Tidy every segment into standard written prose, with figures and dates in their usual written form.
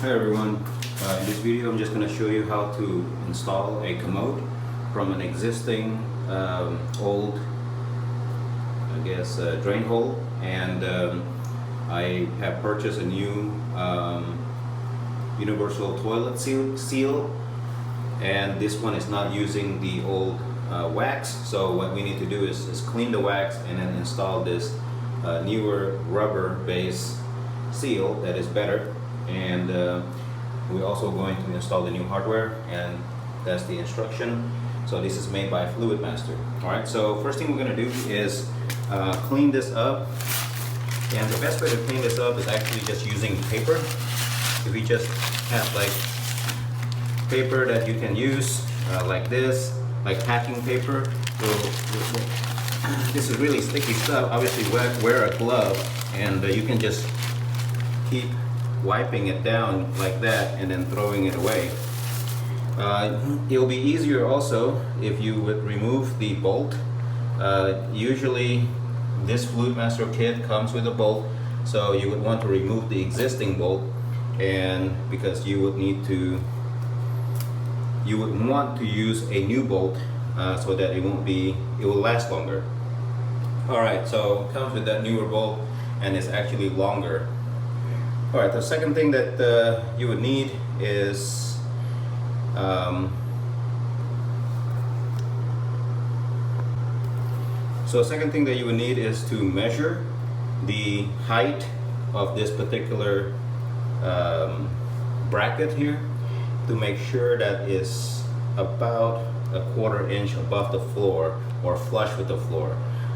Hi everyone, in this video I'm just going to show you how to install a commode from an existing old, drain hole, and I have purchased a new universal toilet seal, and this one is not using the old wax. So what we need to do is clean the wax and then install this newer rubber based seal that is better. And we're also going to install the new hardware, and that's the instruction. So this is made by Fluidmaster. Alright, so first thing we're going to do is clean this up, and the best way to clean this up is actually just using paper. If you just have like paper that you can use like this, like packing paper. So this is really sticky stuff. Obviously wear a glove, and you can just keep wiping it down like that and then throwing it away. It'll be easier also if you would remove the bolt. Usually this Fluidmaster kit comes with a bolt, so you would want to remove the existing bolt, and because you would want to use a new bolt so that it will last longer. Alright, so it comes with that newer bolt, and it's actually longer. Alright, the second thing that you would need is to measure the height of this particular bracket here, to make sure that it's about a 1/4 inch above the floor or flush with the floor.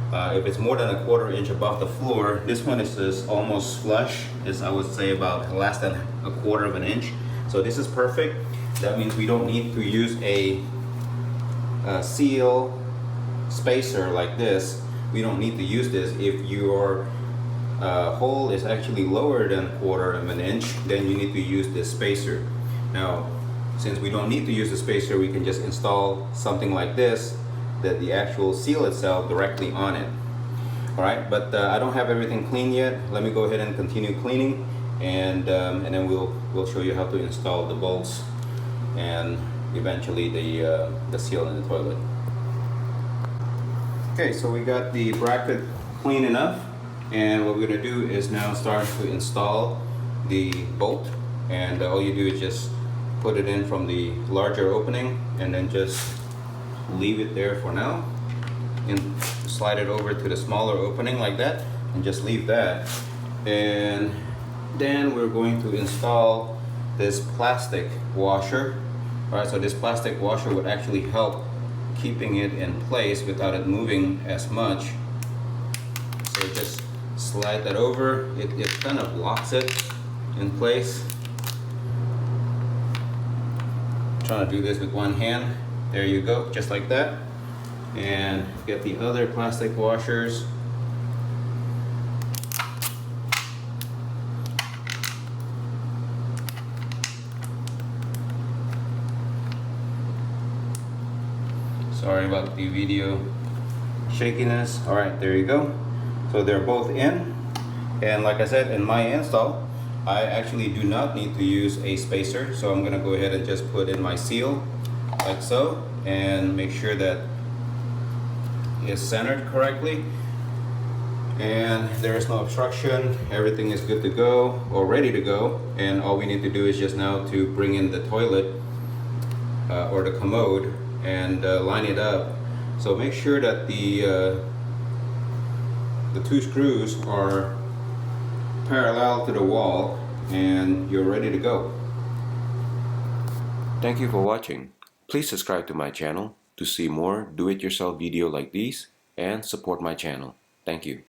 If it's more than a 1/4 inch above the floor, this one is almost flush. It's, I would say, about less than a 1/4 inch. So this is perfect. That means we don't need to use a seal spacer like this. We don't need to use this. If your hole is actually lower than 1/4 inch, then you need to use this spacer. Now, since we don't need to use the spacer, we can just install something like this, that the actual seal itself directly on it. Alright, but I don't have everything clean yet. Let me go ahead and continue cleaning, and then we'll show you how to install the bolts and eventually the seal in the toilet. Okay, so we got the bracket clean enough, and what we're going to do is now start to install the bolt. And all you do is just put it in from the larger opening, and then just leave it there for now, and slide it over to the smaller opening like that, and just leave that. And then we're going to install this plastic washer. Alright, so this plastic washer would actually help keeping it in place without it moving as much. So just slide that over. It kind of locks it in place. I'm trying to do this with one hand. There you go, just like that. And get the other plastic washers. Sorry about the video shakiness. Alright, there you go. So they're both in. And like I said, in my install, I actually do not need to use a spacer. So I'm gonna go ahead and just put in my seal, like so, and make sure that it's centered correctly, and there is no obstruction. Everything is good to go, or ready to go, and all we need to do is just now to bring in the toilet or the commode and line it up. So make sure that the 2 screws are parallel to the wall, and you're ready to go. Thank you for watching. Please subscribe to my channel to see more do-it-yourself video like these, and support my channel. Thank you.